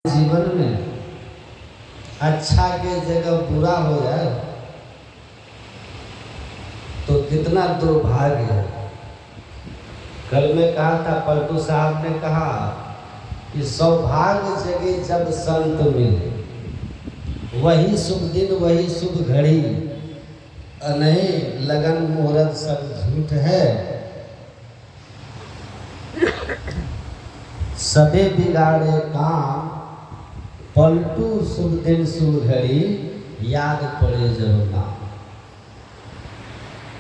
जीवन में अच्छा के जगह बुरा हो जाए तो कितना दुर्भाग्य है। कल मैं कहा था, पलटू साहब ने कहा कि सौभाग्य जगे जब संत मिले, वही शुभ दिन वही शुभ घड़ी, नहीं लगन मुहूर्त सब झूठ है, सबे बिगाड़े काम, पलटू शुभ दिन शुभ घड़ी, याद पड़े जरूर नाम।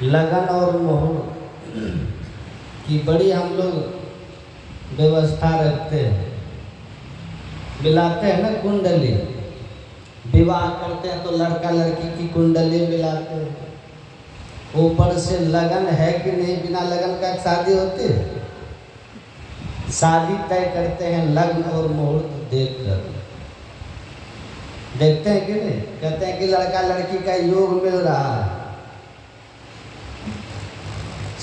लगन और मुहूर्त की बड़ी हम लोग व्यवस्था रखते हैं, मिलाते हैं ना कुंडली, विवाह करते हैं तो लड़का लड़की की कुंडली मिलाते हैं, ऊपर से लगन है कि नहीं, बिना लगन का शादी होती है। शादी तय करते हैं लग्न और मुहूर्त देखकर, देखते हैं कि नहीं, कहते हैं कि लड़का लड़की का योग मिल रहा है,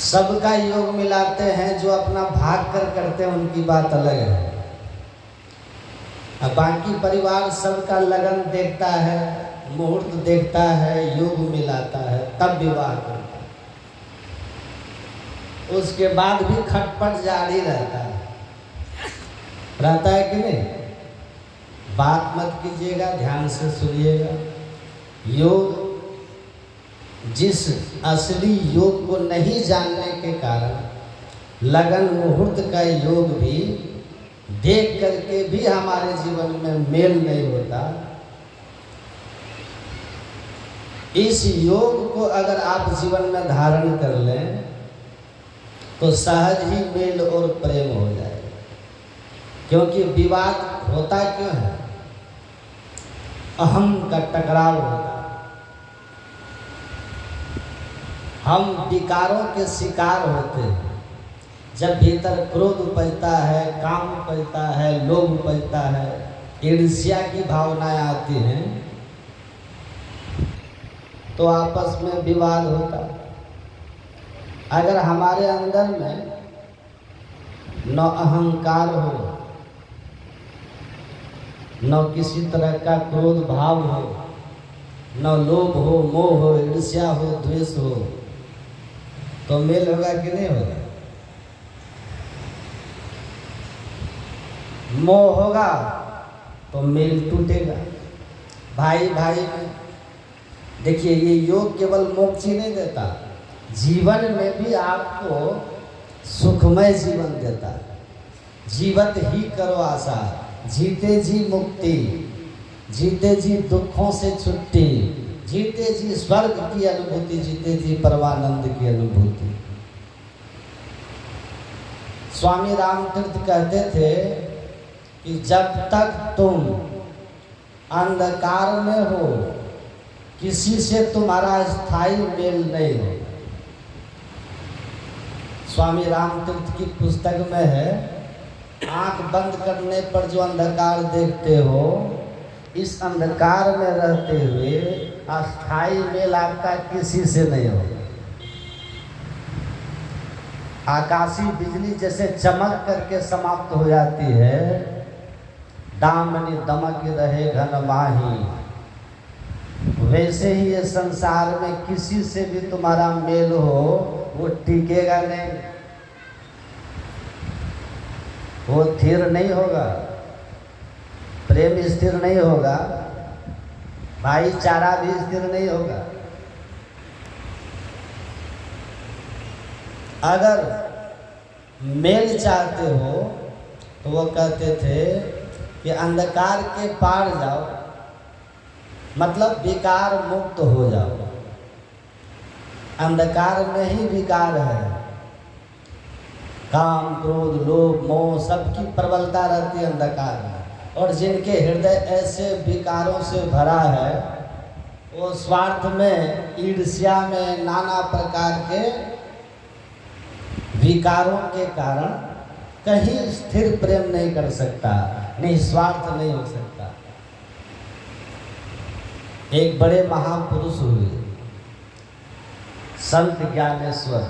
सबका योग मिलाते हैं, जो अपना भाग कर करते हैं उनकी बात अलग है। अब बाकी परिवार सबका लगन देखता है, मुहूर्त देखता है, योग मिलाता है, तब विवाह करता है। उसके बाद भी खटपट जारी रहता है कि नहीं। बात मत कीजिएगा, ध्यान से सुनिएगा। योग, जिस असली योग को नहीं जानने के कारण लगन मुहूर्त का योग भी देख करके भी हमारे जीवन में मेल नहीं होता, इस योग को अगर आप जीवन में धारण कर लें तो सहज ही मेल और प्रेम हो जाएगा। क्योंकि विवाद होता क्यों है? अहम का टकराव होता है। हम विकारों के शिकार होते हैं। जब भीतर क्रोध उपजता है, काम उपजता है, लोभ उपजता है, ईर्ष्या की भावनाएं आती हैं, तो आपस में विवाद होता है। अगर हमारे अंदर में न अहंकार हो, न किसी तरह का क्रोध भाव हो, न लोभ हो, मोह हो, ईर्ष्या हो, द्वेष हो, तो मेल होगा कि नहीं होगा? मोह होगा तो मेल टूटेगा। भाई भाई में देखिए, ये योग केवल मोक्ष ही नहीं देता, जीवन में भी आपको सुखमय जीवन देता है। जीवत ही करो आशा, जीते जी मुक्ति, जीते जी दुखों से छुट्टी, जीते जी स्वर्ग की अनुभूति, जीते जी परमानंद की अनुभूति। स्वामी रामतीर्थ कहते थे कि जब तक तुम अंधकार में हो, किसी से तुम्हारा स्थायी मेल नहीं हो। स्वामी रामतीर्थ की पुस्तक में है, आंख बंद करने पर जो अंधकार देखते हो, इस अंधकार में रहते हुए अस्थाई मेल आपका किसी से नहीं होगा। आकाशीय बिजली जैसे चमक करके समाप्त हो जाती है, दामनी दमक रहे घन माही, वैसे ही ये संसार में किसी से भी तुम्हारा मेल हो, वो टिकेगा नहीं, वो स्थिर नहीं होगा, प्रेम स्थिर नहीं होगा, भाईचारा भी स्थिर नहीं होगा। अगर मेल चाहते हो तो वो कहते थे कि अंधकार के पार जाओ, मतलब विकार मुक्त हो जाओ। अंधकार में ही विकार है, काम क्रोध लोभ मोह सबकी प्रबलता रहती है अंधकार में। और जिनके हृदय ऐसे विकारों से भरा है, वो स्वार्थ में, ईर्ष्या में, नाना प्रकार के विकारों के कारण कहीं स्थिर प्रेम नहीं कर सकता, निस्वार्थ नहीं हो सकता। एक बड़े महापुरुष हुए संत ज्ञानेश्वर,